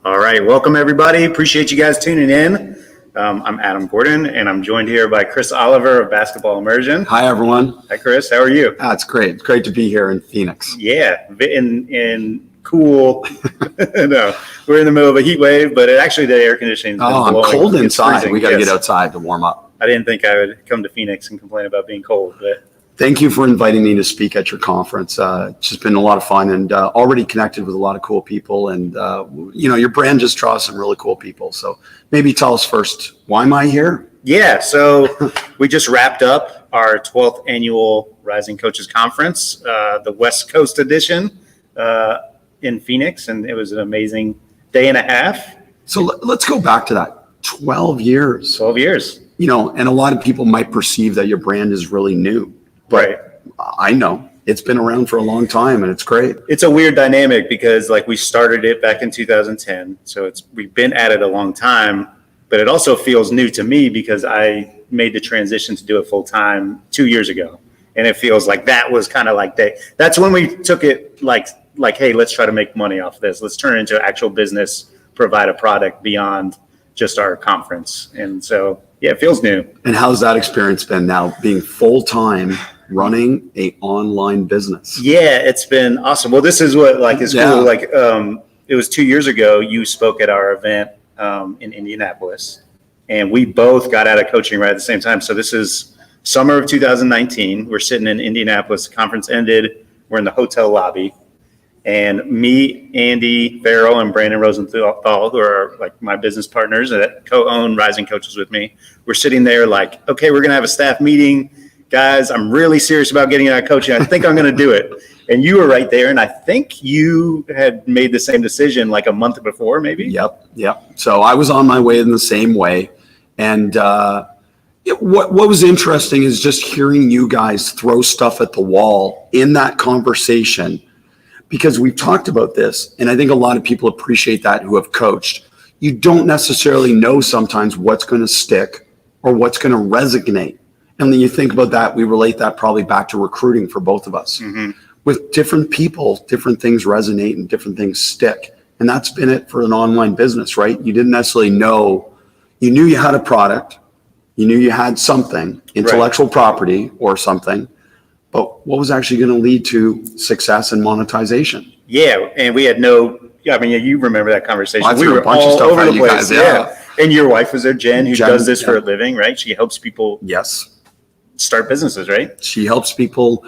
All right, welcome everybody. Appreciate you guys tuning in. I'm Adam Gordon, and I'm joined here by Chris Oliver of Basketball Immersion. Hi, everyone. Hi, Chris. How are you? It's great. It's great to be here in Phoenix. Yeah, in cool. No, we're in the middle of a heat wave, but actually the air conditioning. I'm cold inside. We got to get outside to warm up. I didn't think I would come to Phoenix and complain about being cold, but. Thank you for inviting me to speak at your conference. It's just been a lot of fun and already connected with a lot of cool people. And, your brand just draws some really cool people. So maybe tell us first, why am I here? Yeah, so we just wrapped up our 12th annual Rising Coaches Conference, the West Coast edition in Phoenix. And it was an amazing day and a half. So let's go back to that. 12 years. 12 years. And a lot of people might perceive that your brand is really new. But right. I know it's been around for a long time and it's great. It's a weird dynamic because we started it back in 2010. So we've been at it a long time, but it also feels new to me because I made the transition to do it full time 2 years ago. And it feels like that was kind of like that's when we took it like, hey, let's try to make money off this. Let's turn it into actual business, provide a product beyond just our conference. And so, yeah, it feels new. And how's that experience been now being full time? Running a online business? Yeah, it's been awesome. Well, this is what is cool. It was 2 years ago. You spoke at our event in Indianapolis, and we both got out of coaching right at the same time. So this is summer of 2019. We're sitting in Indianapolis. The conference ended. We're in the hotel lobby, and me, Andy Farrell, and Brandon Rosenthal, who are my business partners that co-own Rising Coaches with me, we're sitting there okay, we're gonna have a staff meeting. Guys, I'm really serious about getting out of coaching. I think I'm going to do it. And you were right there. And I think you had made the same decision a month before, maybe. Yep. So I was on my way in the same way. And what was interesting is just hearing you guys throw stuff at the wall in that conversation, because we've talked about this. And I think a lot of people appreciate that who have coached. You don't necessarily know sometimes what's going to stick or what's going to resonate. And when you think about that, we relate that probably back to recruiting for both of us. Mm-hmm. With different people, different things resonate and different things stick. And that's been it for an online business, right? You didn't necessarily know. You knew you had a product. You knew you had something, intellectual property or something. But what was actually going to lead to success and monetization? Yeah, and we had you remember that conversation. Well, we were all over the place. Guys, yeah. And your wife was there, Jen, who does this for a living, right? She helps people. Yes. Start businesses, right? She helps people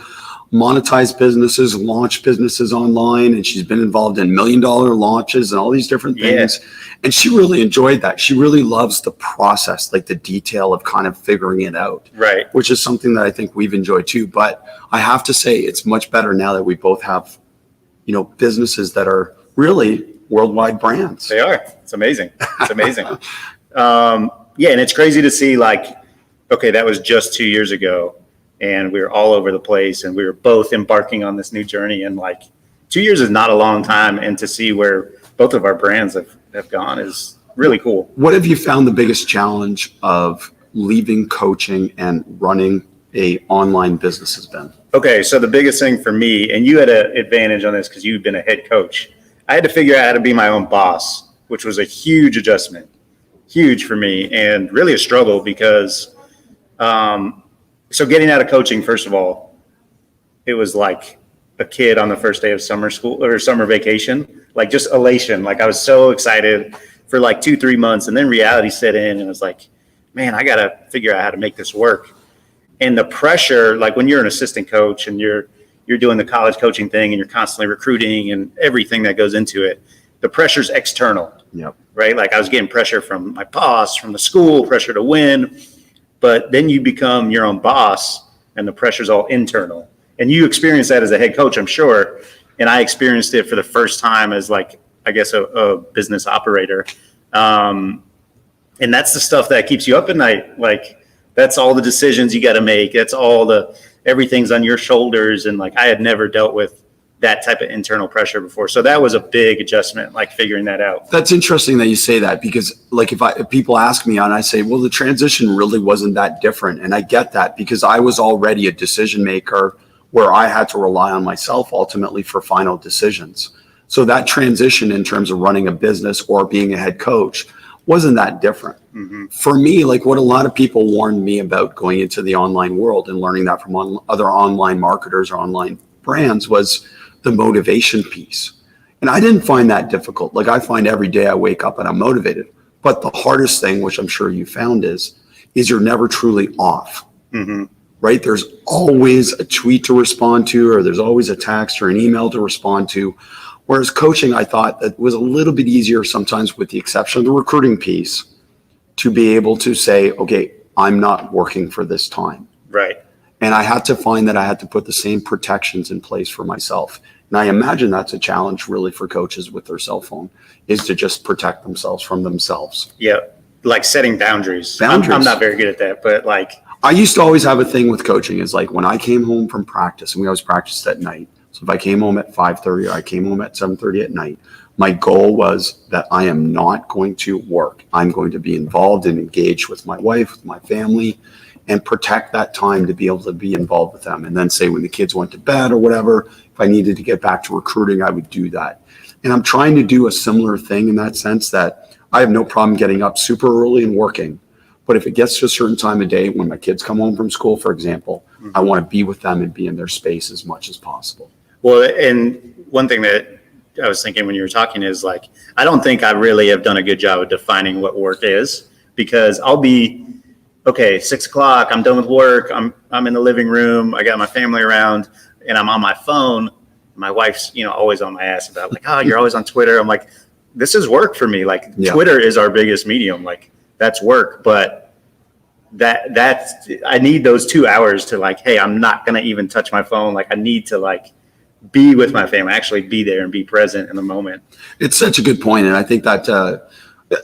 monetize businesses, launch businesses online, and she's been involved in $1 million launches and all these different things. And she really enjoyed that. She really loves the process, the detail of kind of figuring it out, right? Which is something that I think we've enjoyed too. But I have to say, it's much better now that we both have, businesses that are really worldwide brands. They are. It's amazing. It's amazing. And it's crazy to see okay, that was just 2 years ago, and we were all over the place, and we were both embarking on this new journey. And 2 years is not a long time, and to see where both of our brands have gone is really cool. What have you found the biggest challenge of leaving coaching and running a online business has been? Okay, so the biggest thing for me, and you had an advantage on this because you've been a head coach, I had to figure out how to be my own boss, which was a huge adjustment, huge for me, and really a struggle because so getting out of coaching, first of all, it was like a kid on the first day of summer school or summer vacation, just elation. I was so excited for 2-3 months, and then reality set in, and I was man, I got to figure out how to make this work. And the pressure, when you're an assistant coach and you're doing the college coaching thing and you're constantly recruiting and everything that goes into it, the pressure's external. Yep. Right? I was getting pressure from my boss, from the school, pressure to win. But then you become your own boss and the pressure's all internal. And you experience that as a head coach, I'm sure. And I experienced it for the first time as a business operator. And that's the stuff that keeps you up at night. That's all the decisions you got to make. That's everything's on your shoulders. And I had never dealt with that type of internal pressure before. So that was a big adjustment, figuring that out. That's interesting that you say that, because if people ask me and I say, well, the transition really wasn't that different. And I get that because I was already a decision maker where I had to rely on myself ultimately for final decisions. So that transition in terms of running a business or being a head coach wasn't that different. For me, like what a lot of people warned me about going into the online world and learning that from other online marketers or online brands was the motivation piece. And I didn't find that difficult. Like I find every day I wake up and I'm motivated. But the hardest thing, which I'm sure you found is you're never truly off. Right? There's always a tweet to respond to, or there's always a text or an email to respond to. Whereas coaching, I thought that was a little bit easier sometimes, with the exception of the recruiting piece, to be able to say, okay, I'm not working for this time. Right. And I had to find that I had to put the same protections in place for myself. And I imagine that's a challenge really for coaches with their cell phone, is to just protect themselves from themselves. Yeah. Like setting boundaries. I'm not very good at that, but like. I used to always have a thing with coaching is like when I came home from practice, and we always practiced at night. So if I came home at 5:30 or I came home at 7:30 at night, my goal was that I am not going to work. I'm going to be involved and engaged with my wife, with my family, and protect that time to be able to be involved with them. And then say when the kids went to bed or whatever, if I needed to get back to recruiting, I would do that. And I'm trying to do a similar thing in that sense, that I have no problem getting up super early and working. But if it gets to a certain time of day, when my kids come home from school, for example, I want to be with them and be in their space as much as possible. Well, and one thing that I was thinking when you were talking is like, I don't think I really have done a good job of defining what work is, because I'll be, okay, 6 o'clock, I'm done with work. I'm in the living room. I got my family around and I'm on my phone. My wife's, always on my ass about like, oh, you're always on Twitter. I'm like, this is work for me. Like Twitter is our biggest medium. Like that's work. But that's, I need those 2 hours to like, hey, I'm not going to even touch my phone. Like I need to like be with my family, actually be there and be present in the moment. It's such a good point. And I think that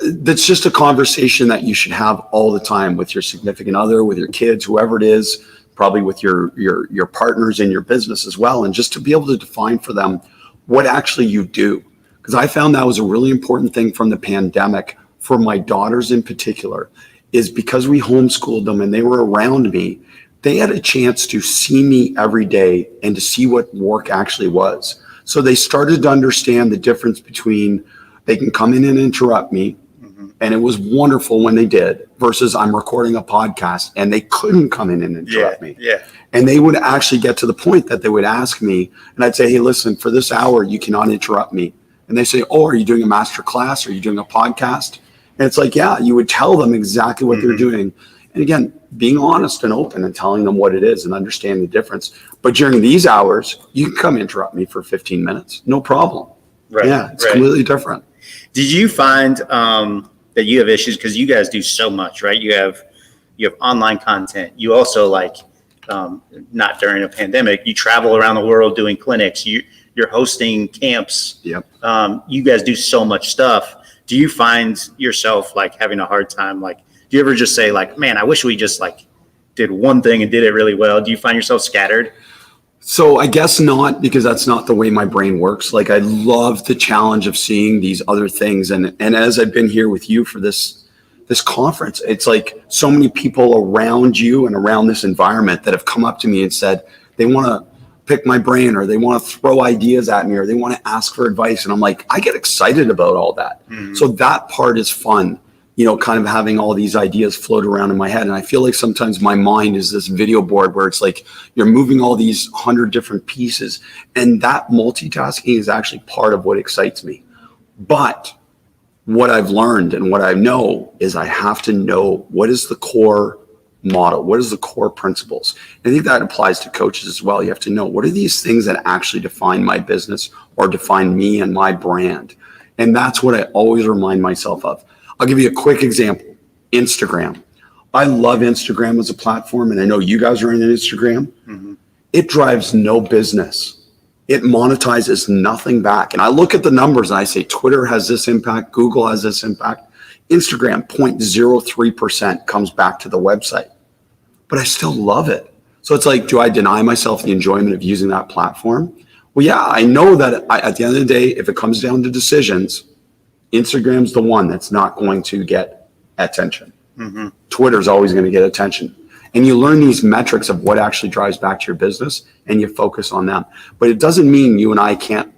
that's just a conversation that you should have all the time with your significant other, with your kids, whoever it is, probably with your partners in your business as well. And just to be able to define for them what actually you do. Because I found that was a really important thing from the pandemic for my daughters in particular, is because we homeschooled them and they were around me, they had a chance to see me every day and to see what work actually was. So they started to understand the difference between they can come in and interrupt me, and it was wonderful when they did, versus I'm recording a podcast and they couldn't come in and interrupt me. Yeah. And they would actually get to the point that they would ask me, and I'd say, hey, listen, for this hour, you cannot interrupt me. And they say, oh, are you doing a master class? Are you doing a podcast? And it's like, yeah, you would tell them exactly what they're doing. And again, being honest and open and telling them what it is and understanding the difference. But during these hours, you can come interrupt me for 15 minutes. No problem. Right. Yeah, it's completely different. Did you find that you have issues? Because you guys do so much, right? You have online content. You also like, not during a pandemic, you travel around the world doing clinics. You're hosting camps. Yep. You guys do so much stuff. Do you find yourself like having a hard time? Like, do you ever just say like, man, I wish we just like did one thing and did it really well? Do you find yourself scattered? So I guess not, because that's not the way my brain works. Like I love the challenge of seeing these other things. And as I've been here with you for this conference, it's like so many people around you and around this environment that have come up to me and said they want to pick my brain, or they want to throw ideas at me, or they want to ask for advice. And I'm like, I get excited about all that. So that part is fun, kind of having all these ideas float around in my head. And I feel like sometimes my mind is this video board where it's like you're moving all these 100 different pieces. And that multitasking is actually part of what excites me. But what I've learned and what I know is I have to know what is the core model, what is the core principles. I think that applies to coaches as well. You have to know what are these things that actually define my business or define me and my brand. And that's what I always remind myself of. I'll give you a quick example. Instagram. I love Instagram as a platform, and I know you guys are in Instagram. It drives no business. It monetizes nothing back. And I look at the numbers and I say, Twitter has this impact, Google has this impact. Instagram, 0.03% comes back to the website. But I still love it. So it's like, do I deny myself the enjoyment of using that platform? Well, yeah, I know that at the end of the day, if it comes down to decisions, Instagram's the one that's not going to get attention. Twitter's always going to get attention. And you learn these metrics of what actually drives back to your business, and you focus on them. But it doesn't mean you and I can't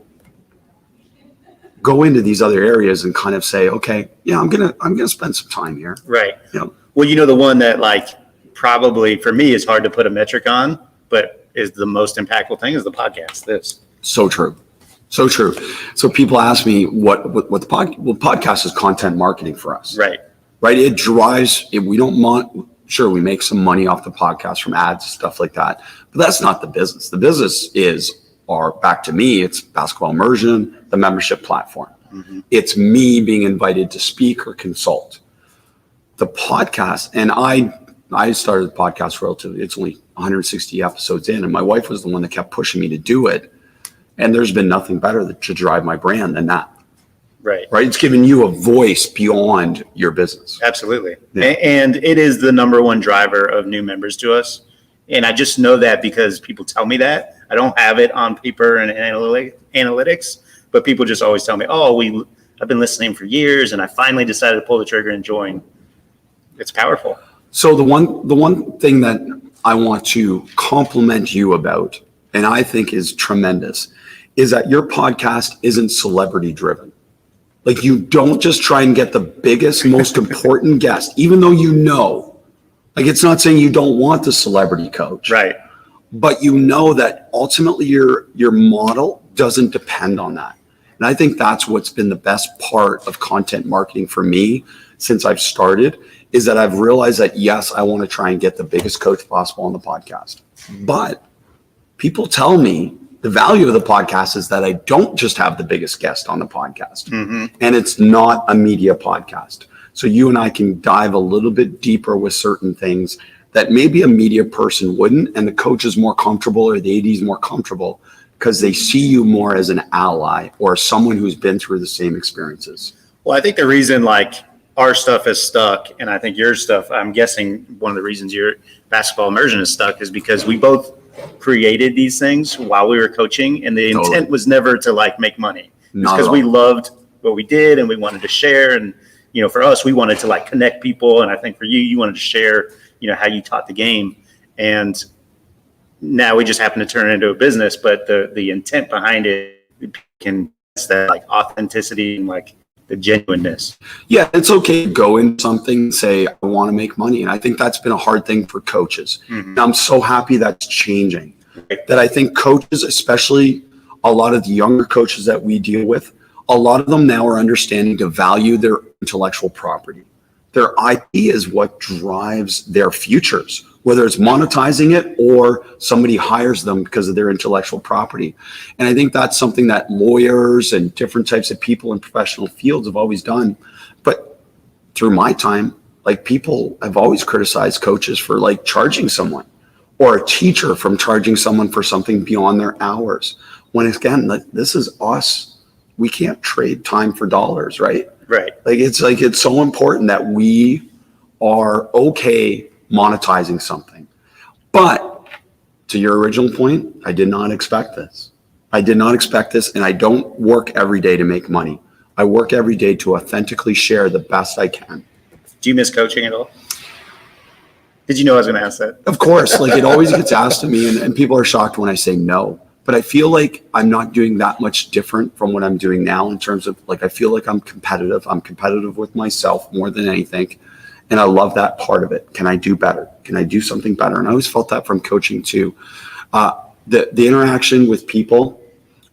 go into these other areas and kind of say, okay, yeah, I'm gonna spend some time here. Right. You know, Well, the one that like probably for me is hard to put a metric on, but is the most impactful thing is the podcast. This. so true. So true. So people ask me what the podcast is content marketing for us. Right. Right. It drives, we don't want, sure, we make some money off the podcast from ads, stuff like that, but that's not the business. The business is back to me, it's Basketball Immersion, the membership platform. Mm-hmm. It's me being invited to speak or consult. The podcast, and I started the podcast relatively, it's only 160 episodes in, and my wife was the one that kept pushing me to do it. And there's been nothing better to drive my brand than that. Right. Right. It's giving you a voice beyond your business. Absolutely. Yeah. And it is the number one driver of new members to us. And I just know that because people tell me that. I don't have it on paper and analytics, but people just always tell me, I've been listening for years and I finally decided to pull the trigger and join. It's powerful. So the one thing that I want to compliment you about, and I think is tremendous, is that your podcast isn't celebrity driven. Like, you don't just try and get the biggest, most important guest, even though like, it's not saying you don't want the celebrity coach. Right. But that ultimately your model doesn't depend on that. And I think that's what's been the best part of content marketing for me since I've started, is that I've realized that, yes, I want to try and get the biggest coach possible on the podcast. But people tell me the value of the podcast is that I don't just have the biggest guest on the podcast. Mm-hmm. And it's not a media podcast. So you and I can dive a little bit deeper with certain things that maybe a media person wouldn't, and the coach is more comfortable or the AD is more comfortable because they see you more as an ally or someone who's been through the same experiences. Well, I think the reason like our stuff is stuck, and I think your stuff, I'm guessing one of the reasons your Basketball Immersion is stuck is because we both created these things while we were coaching, and the intent was never to like make money. It's because we loved what we did and we wanted to share. And, for us, we wanted to like connect people. And I think for you, you wanted to share, how you taught the game. And now we just happen to turn it into a business, but the intent behind it can that like authenticity and like the genuineness. Yeah, it's okay to go in something and say, I want to make money. And I think that's been a hard thing for coaches. Mm-hmm. And I'm so happy that's changing. That I think coaches, especially a lot of the younger coaches that we deal with, a lot of them now are understanding to value their intellectual property. Their IP is what drives their futures, whether it's monetizing it or somebody hires them because of their intellectual property. And I think that's something that lawyers and different types of people in professional fields have always done. But through my time, like, people have always criticized coaches for like charging someone, or a teacher from charging someone for something beyond their hours. When again, this is us. We can't trade time for dollars, right? Right. It's so important that we are okay monetizing something. But to your original point, I did not expect this. And I don't work every day to make money. I work every day to authentically share the best I can. Do you miss coaching at all? Did you know I was going to ask that? Of course. Like, it always gets asked to me, and people are shocked when I say no. But I feel like I'm not doing that much different from what I'm doing now in terms of, like, I feel like I'm competitive. I'm competitive with myself more than anything. And I love that part of it. Can I do better? Can I do something better? And I always felt that from coaching too. The interaction with people,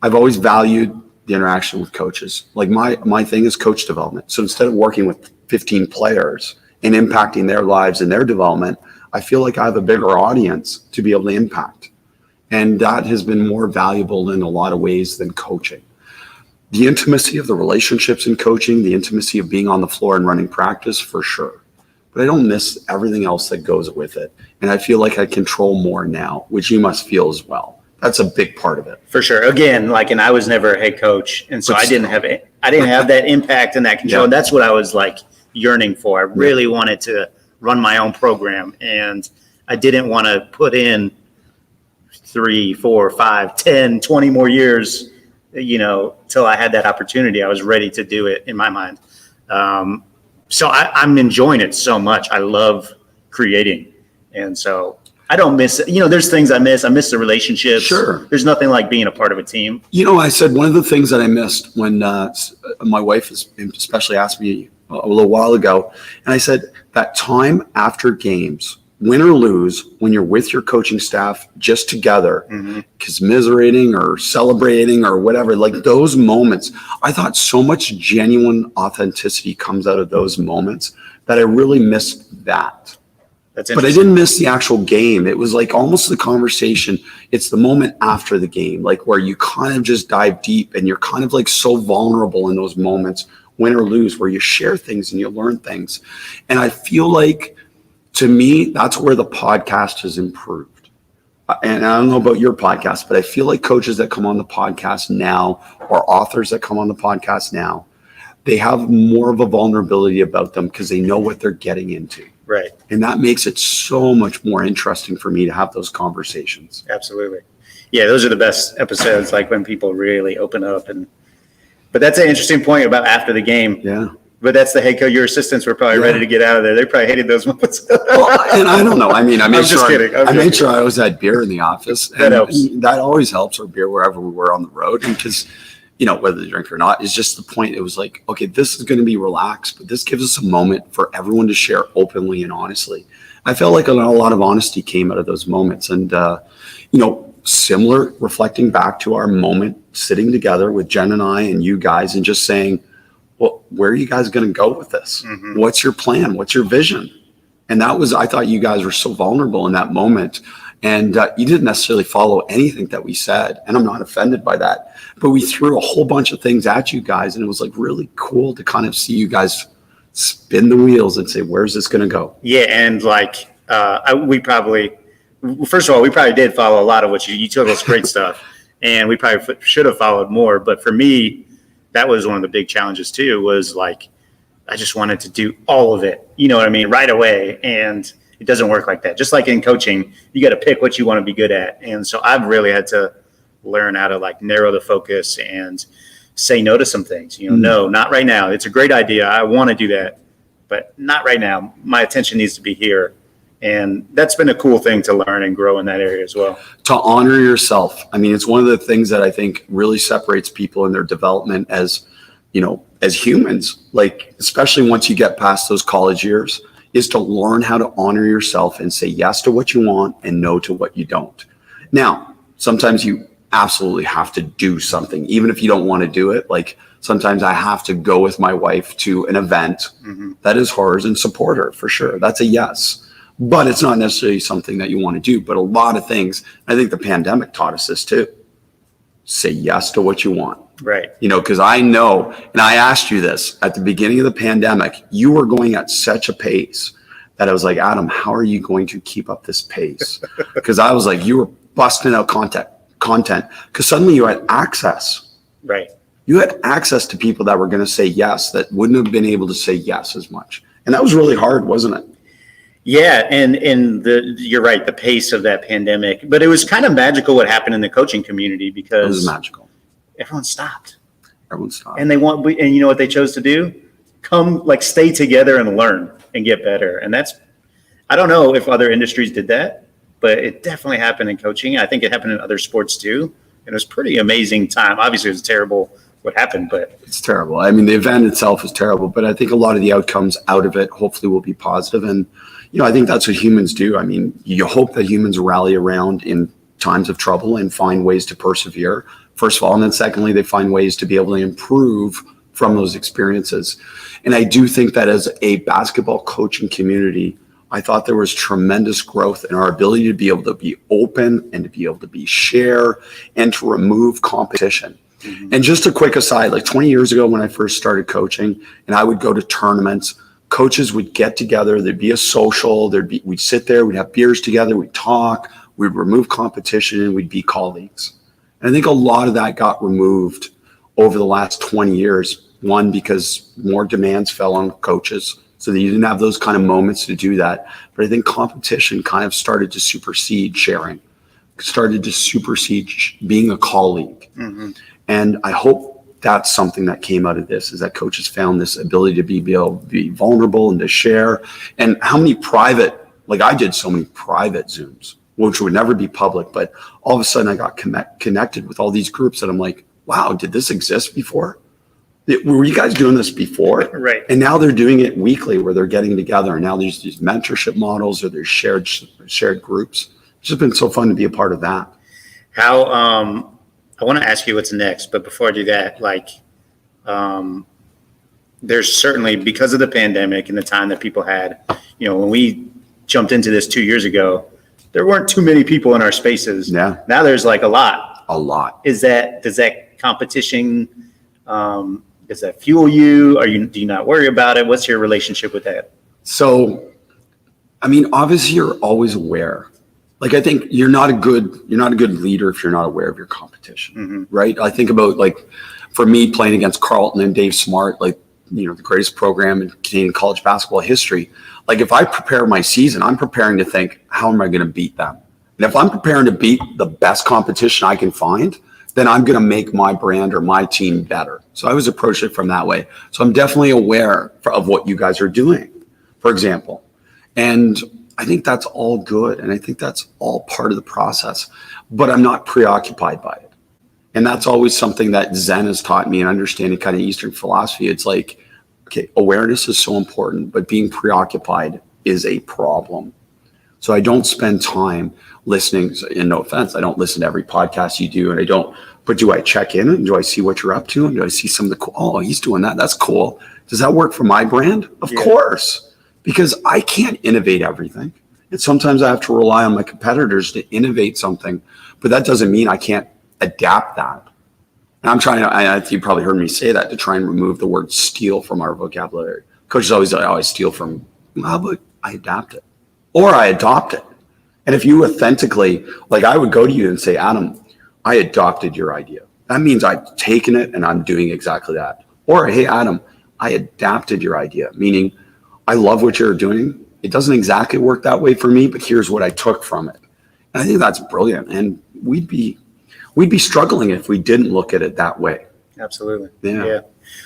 I've always valued the interaction with coaches. Like, my thing is coach development. So instead of working with 15 players and impacting their lives and their development, I feel like I have a bigger audience to be able to impact. And that has been more valuable in a lot of ways than coaching. The intimacy of the relationships in coaching, the intimacy of being on the floor and running practice, for sure. But I don't miss everything else that goes with it. And I feel like I control more now, which you must feel as well. That's a big part of it. For sure. Again, like, and I was never a head coach. And so I didn't have that impact and that control. Yeah. And that's what I was like yearning for. I really wanted to run my own program. And I didn't want to put in 3, 4, 5, 10, 20 more years, till I had that opportunity. I was ready to do it in my mind. So I'm enjoying it so much. I love creating. And so I don't miss it. There's things I miss. I miss the relationships. Sure. There's nothing like being a part of a team. I said one of the things that I missed when my wife especially asked me a little while ago, and I said that time after games, win or lose, when you're with your coaching staff just together, commiserating or celebrating or whatever, like those moments, I thought so much genuine authenticity comes out of those moments that I really missed that. That's But I interesting. didn't miss the actual game. It was like almost the conversation. It's the moment after the game, like where you kind of just dive deep and you're kind of like so vulnerable in those moments, win or lose, where you share things and you learn things. And I feel like, to me, that's where the podcast has improved. And I don't know about your podcast, but I feel like coaches that come on the podcast now or authors that come on the podcast now, they have more of a vulnerability about them because they know what they're getting into. Right. And that makes it so much more interesting for me to have those conversations. Absolutely. Yeah, those are the best episodes, like when people really open up. But that's an interesting point about after the game. Yeah. But that's the head coach. Your assistants were probably ready to get out of there. They probably hated those moments. Well, and I don't know. I mean, I made just kidding. I made sure I always had beer in the office. That helps. That always helps, or beer wherever we were on the road. And because, whether they drink or not, is just the point. It was like, okay, this is going to be relaxed, but this gives us a moment for everyone to share openly and honestly. I felt like a lot of honesty came out of those moments. And, similar, reflecting back to our moment, sitting together with Jen and I and you guys and just saying, well, where are you guys going to go with this? What's your plan? What's your vision? And I thought you guys were so vulnerable in that moment. And you didn't necessarily follow anything that we said. And I'm not offended by that. But we threw a whole bunch of things at you guys. And it was like really cool to kind of see you guys spin the wheels and say, where's this going to go? Yeah. And like, first of all, we probably did follow a lot of what you told us great stuff. And we probably should have followed more. But for me, that was one of the big challenges too, was like, I just wanted to do all of it, you know what I mean, right away. And it doesn't work like that. Just like in coaching, you got to pick what you want to be good at. And so I've really had to learn how to like narrow the focus and say no to some things, no, not right now. It's a great idea. I want to do that, but not right now. My attention needs to be here. And that's been a cool thing to learn and grow in that area as well. To honor yourself. I mean, it's one of the things that I think really separates people in their development as humans, like, especially once you get past those college years, is to learn how to honor yourself and say yes to what you want and no to what you don't. Now, sometimes you absolutely have to do something, even if you don't want to do it. Like sometimes I have to go with my wife to an event that is hers and support her for sure. That's a yes. But it's not necessarily something that you want to do. But a lot of things, I think the pandemic taught us this too. Say yes to what you want. Right. Because I know, and I asked you this at the beginning of the pandemic, you were going at such a pace that I was like, Adam, how are you going to keep up this pace? Because I was like, you were busting out content because suddenly you had access. Right. You had access to people that were going to say yes, that wouldn't have been able to say yes as much. And that was really hard, wasn't it? Yeah, and you're right, the pace of that pandemic. But it was kind of magical what happened in the coaching community because It was magical. everyone stopped. Everyone stopped. And and you know what they chose to do? Stay together and learn and get better. And I don't know if other industries did that, but it definitely happened in coaching. I think it happened in other sports too. And it was pretty amazing time. Obviously, it was terrible what happened, but it's terrible. I mean, the event itself is terrible, but I think a lot of the outcomes out of it hopefully will be positive. And I think that's what humans do. I mean, you hope that humans rally around in times of trouble and find ways to persevere, first of all. And then secondly, they find ways to be able to improve from those experiences. And I do think that as a basketball coaching community, I thought there was tremendous growth in our ability to be able to be open and to be able to share and to remove competition. And just a quick aside, like 20 years ago when I first started coaching and I would go to tournaments, coaches would get together, there'd be a social, we'd sit there, we'd have beers together, we'd talk, we'd remove competition, and we'd be colleagues. And I think a lot of that got removed over the last 20 years. One, because more demands fell on coaches, so that you didn't have those kind of moments to do that. But I think competition kind of started to supersede sharing, started to supersede being a colleague. And I hope that's something that came out of this, is that coaches found this ability to be able to be vulnerable and to share. And how many private Like I did so many private Zooms, which would never be public, but all of a sudden I got connected with all these groups that I'm like, wow, did this exist before? Were you guys doing this before? Right. And now they're doing it weekly where they're getting together. And now there's these mentorship models or there's shared groups. It's just been so fun to be a part of that. How, I want to ask you what's next, but before I do that, like, there's certainly, because of the pandemic and the time that people had, when we jumped into this 2 years ago, there weren't too many people in our spaces. Yeah. Now there's like a lot. Does that competition, does that fuel you? Do you not worry about it? What's your relationship with that? So, I mean, obviously you're always aware. Like, I think you're not a good leader if you're not aware of your competition, right? I think about, like, for me playing against Carlton and Dave Smart, like, the greatest program in Canadian college basketball history. Like, if I prepare my season, I'm preparing to think, how am I going to beat them? And if I'm preparing to beat the best competition I can find, then I'm going to make my brand or my team better. So I always approach it from that way. So I'm definitely aware of what you guys are doing, for example. And I think that's all good. And I think that's all part of the process, but I'm not preoccupied by it. And that's always something that Zen has taught me and understanding kind of Eastern philosophy. It's like, okay, awareness is so important, but being preoccupied is a problem. So I don't spend time listening, and no offense, I don't listen to every podcast you do, but do I check in and do I see what you're up to? And do I see some of the oh, he's doing that. That's cool. Does that work for my brand? Of course, because I can't innovate everything. And sometimes I have to rely on my competitors to innovate something, but that doesn't mean I can't adapt that. And I'm trying to, you probably heard me say that, to try and remove the word steal from our vocabulary. Coaches always steal from, well, but I adapt it or I adopt it. And if you authentically, like I would go to you and say, Adam, I adopted your idea. That means I've taken it and I'm doing exactly that. Or, hey, Adam, I adapted your idea, meaning I love what you're doing. It doesn't exactly work that way for me, but here's what I took from it. And I think that's brilliant. And we'd be struggling if we didn't look at it that way. Absolutely. Yeah.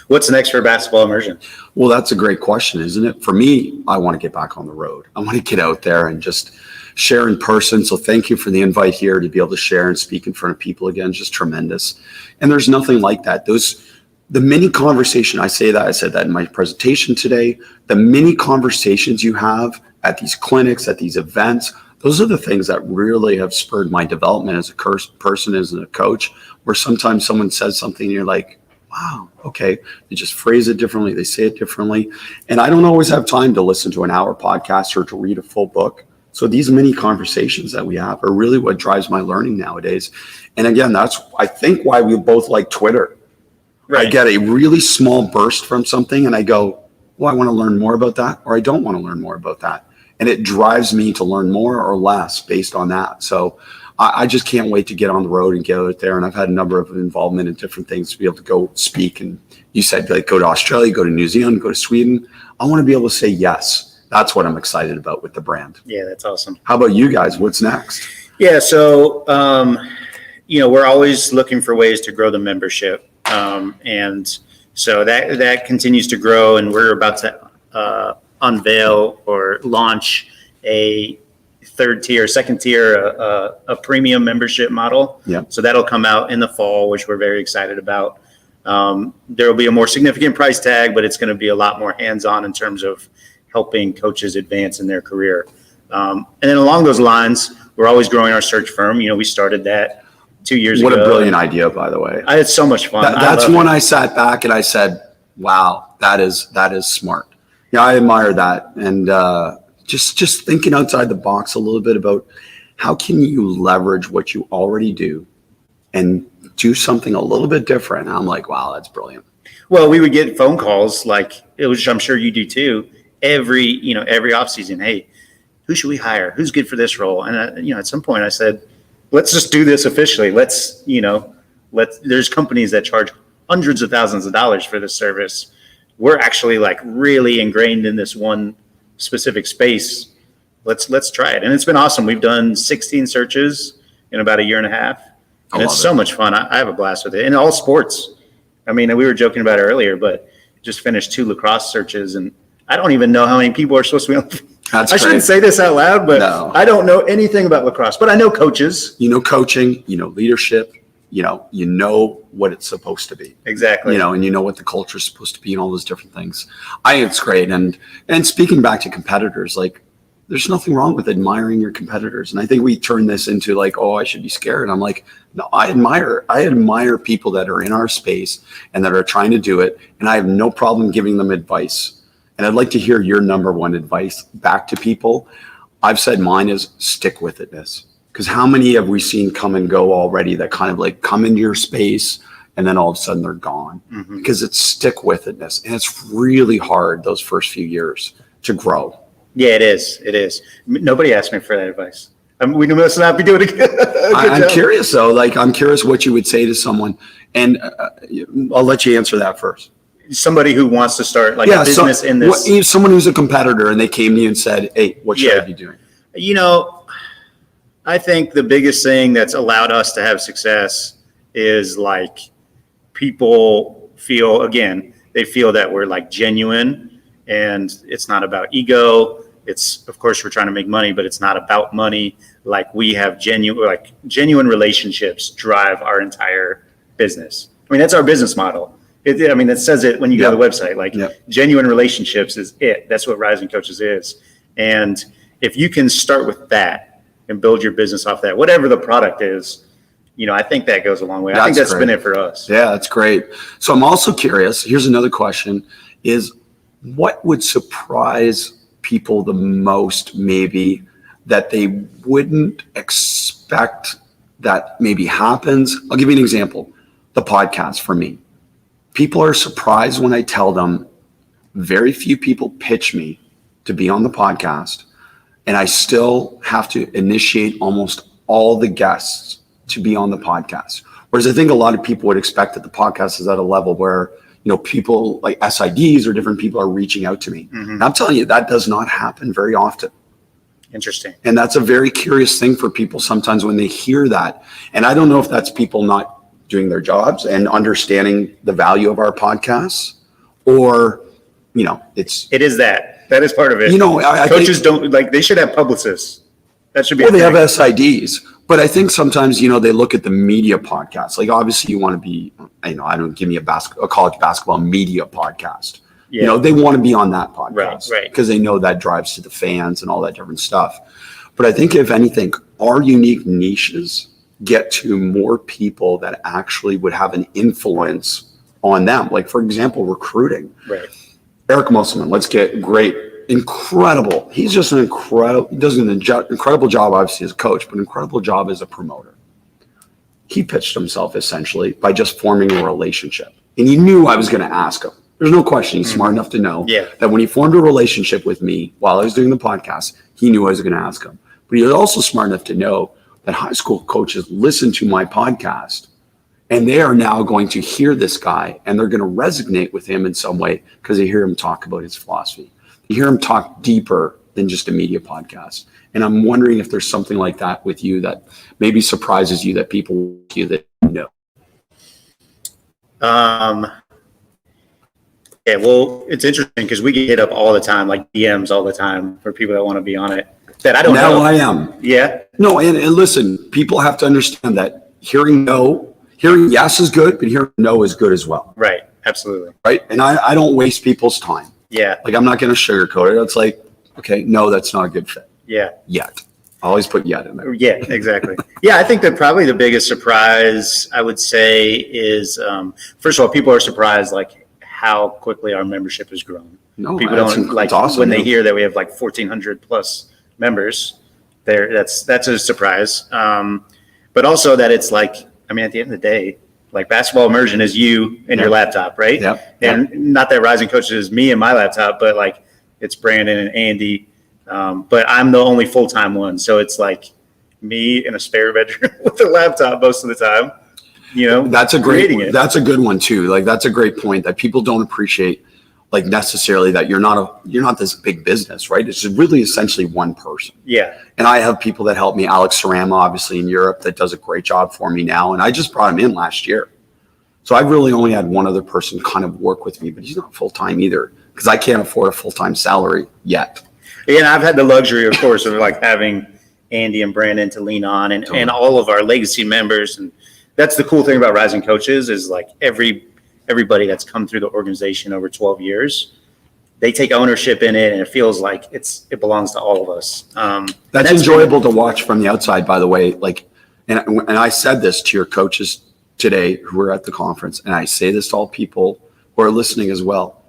What's next for Basketball Immersion? Well, that's a great question, isn't it? For me, I want to get back on the road. I want to get out there and just share in person. So thank you for the invite here to be able to share and speak in front of people again. Just tremendous. And there's nothing like that. The mini conversation, I said that in my presentation today, the mini conversations you have at these clinics, at these events, those are the things that really have spurred my development as a person, as a coach, where sometimes someone says something and you're like, wow, okay. They just phrase it differently. They say it differently. And I don't always have time to listen to an hour podcast or to read a full book. So these mini conversations that we have are really what drives my learning nowadays. And again, that's, I think, why we both like Twitter. Right. I get a really small burst from something and I go, well, I want to learn more about that, or I don't want to learn more about that. And it drives me to learn more or less based on that. So I just can't wait to get on the road and get out there. And I've had a number of involvement in different things to be able to go speak. And you said, like, go to Australia, go to New Zealand, go to Sweden. I want to be able to say yes. That's what I'm excited about with the brand. Yeah, that's awesome. How about you guys? What's next? Yeah, so, we're always looking for ways to grow the membership. And so that continues to grow. And we're about to unveil or launch a second tier, a premium membership model. Yeah. So that'll come out in the fall, which we're very excited about. There will be a more significant price tag, but it's going to be a lot more hands-on in terms of helping coaches advance in their career. And then along those lines, we're always growing our search firm. We started that 2 years ago. What a brilliant idea, by the way. I had so much fun. That's when I sat back and I said, wow, that is smart. Yeah, I admire that. And just thinking outside the box a little bit about how can you leverage what you already do and do something a little bit different. And I'm like, wow, that's brilliant. Well, we would get phone calls like it was, I'm sure you do too, every off season. Hey, who should we hire? Who's good for this role? And at some point I said, let's just do this officially. There's companies that charge hundreds of thousands of dollars for this service. We're actually like really ingrained in this one specific space. Let's try it. And it's been awesome. We've done 16 searches in about a year and a half. And it's so much fun. I have a blast with it. In all sports. I mean, we were joking about it earlier, but just finished 2 lacrosse searches and I don't even know how many people are supposed to be on. That's I shouldn't say this out loud, but No. I don't know anything about lacrosse, but I know coaches. You know coaching, you know leadership, you know what it's supposed to be. Exactly. And you know what the culture is supposed to be and all those different things. I think it's great. And speaking back to competitors, like there's nothing wrong with admiring your competitors. And I think we turn this into like, oh, I should be scared. And I'm like, no, I admire people that are in our space and that are trying to do it. And I have no problem giving them advice. And I'd like to hear your number one advice back to people. I've said mine is stick with itness. Because how many have we seen come and go already that kind of like come into your space and then all of a sudden they're gone? Mm-hmm. Because it's stick with itness. And it's really hard those first few years to grow. Yeah, it is. It is. Nobody asked me for that advice. We must not be doing a good I'm job. curious though. Like I'm curious what you would say to someone. And I'll let you answer that first. Somebody who wants to start like a business in this. Someone who's a competitor and they came to you and said, hey, what should I be doing? I think the biggest thing that's allowed us to have success is like people feel, again, they feel that we're like genuine and it's not about ego. It's, of course, we're trying to make money, but it's not about money. Like we have genuine relationships drive our entire business. I mean, that's our business model. It says it when you go to the website, like genuine relationships is it. That's what Rising Coaches is. And if you can start with that, and build your business off that, whatever the product is, I think that goes a long way. I think that's been it for us. Yeah, that's great. So I'm also curious, here's another question, is what would surprise people the most maybe that they wouldn't expect that maybe happens? I'll give you an example. The podcast for me. People are surprised when I tell them very few people pitch me to be on the podcast. And I still have to initiate almost all the guests to be on the podcast. Whereas I think a lot of people would expect that the podcast is at a level where, people like SIDs or different people are reaching out to me. Mm-hmm. And I'm telling you, that does not happen very often. Interesting. And that's a very curious thing for people sometimes when they hear that. And I don't know if that's people not doing their jobs and understanding the value of our podcasts or, it is that. That is part of it. Coaches don't they should have publicists. That should be. Well, they have SIDs, but I think sometimes they look at the media podcasts. Like obviously, you want to be. I don't give me a college basketball media podcast. Yeah. They want to be on that podcast, right? Because they know that drives to the fans and all that different stuff. But I think if anything, our unique niches get to more people that actually would have an influence on them. Like for example, recruiting. Right. Eric Musselman, incredible. He's just he does an incredible job, obviously, as a coach, but incredible job as a promoter. He pitched himself essentially by just forming a relationship. And he knew I was going to ask him. There's no question. He's smart enough to know that when he formed a relationship with me while I was doing the podcast, he knew I was going to ask him. But he was also smart enough to know that high school coaches listen to my podcast. And they are now going to hear this guy and they're going to resonate with him in some way because they hear him talk about his philosophy. You hear him talk deeper than just a media podcast. And I'm wondering if there's something like that with you that maybe surprises you that people you that you know. Yeah, well, it's interesting because we get hit up all the time, like DMs all the time for people that want to be on it. That I don't know. Now I am. Yeah. No, and listen, people have to understand that hearing yes is good, but hearing no is good as well. Right. Absolutely. Right. And I don't waste people's time. Yeah. Like I'm not going to sugarcoat it. It's like, okay, no, that's not a good fit. Yeah. Yet. I always put yet in there. Yeah, exactly. Yeah, I think that probably the biggest surprise I would say is, first of all, people are surprised like how quickly our membership has grown. No, people don't like awesome, when they hear that we have like 1,400 plus members. That's a surprise. But also that it's like, I mean, at the end of the day, like basketball immersion is you and your laptop, right? Yep. And not that Rising Coaches is me and my laptop, but like it's Brandon and Andy. But I'm the only full-time one. So it's like me in a spare bedroom with a laptop most of the time, that's a good one too. Like that's a great point that people don't appreciate, like necessarily that you're not this big business, right? It's really essentially one person. Yeah. And I have people that help me, Alex Sarama, obviously in Europe, that does a great job for me now. And I just brought him in last year. So I've really only had one other person kind of work with me, but he's not full-time either because I can't afford a full-time salary yet. Yeah, and I've had the luxury, of course, of like having Andy and Brandon to lean on, and all of our legacy members. And that's the cool thing about Rising Coaches is like everybody that's come through the organization over 12 years, they take ownership in it, and it feels like it belongs to all of us. That's enjoyable to watch from the outside, by the way. Like, and I said this to your coaches today who were at the conference, and I say this to all people who are listening as well.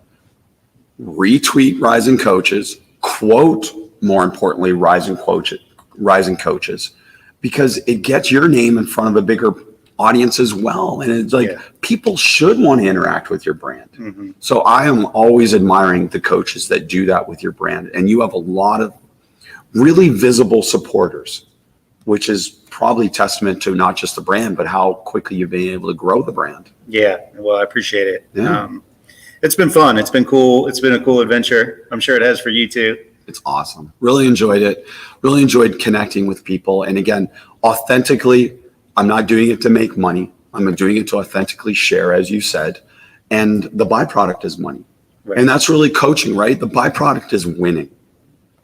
Retweet Rising Coaches, quote, more importantly, Rising Coaches, because it gets your name in front of a bigger audience as well. And it's like, people should want to interact with your brand. Mm-hmm. So I am always admiring the coaches that do that with your brand. And you have a lot of really visible supporters, which is probably testament to not just the brand, but how quickly you've been able to grow the brand. Yeah. Well, I appreciate it. Yeah. It's been fun. It's been cool. It's been a cool adventure. I'm sure it has for you too. It's awesome. Really enjoyed it. Really enjoyed connecting with people. And again, authentically, I'm not doing it to make money. I'm doing it to authentically share, as you said. And the byproduct is money. Right. And that's really coaching, right? The byproduct is winning.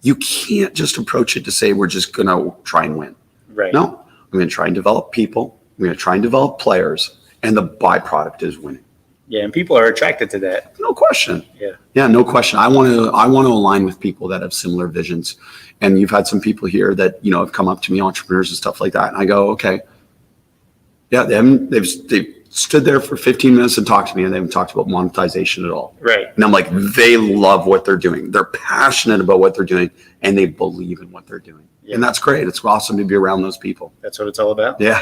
You can't just approach it to say, we're just going to try and win. Right. No, I'm going to try and develop people. I'm going to try and develop players. And the byproduct is winning. Yeah, and people are attracted to that. No question. Yeah, no question. I want to align with people that have similar visions. And you've had some people here that, have come up to me, entrepreneurs and stuff like that. And I go, okay. Yeah, they've stood there for 15 minutes and talked to me, and they haven't talked about monetization at all. Right. And I'm like, they love what they're doing. They're passionate about what they're doing, and they believe in what they're doing. Yeah. And that's great. It's awesome to be around those people. That's what it's all about. Yeah.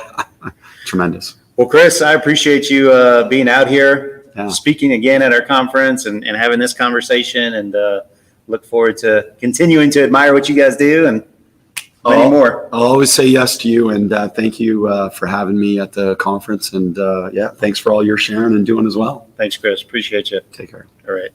Tremendous. Well, Chris, I appreciate you being out here, speaking again at our conference and having this conversation, and look forward to continuing to admire what you guys do and many more. I'll always say yes to you, and thank you for having me at the conference. And thanks for all your sharing and doing as well. Thanks, Chris. Appreciate you. Take care. All right.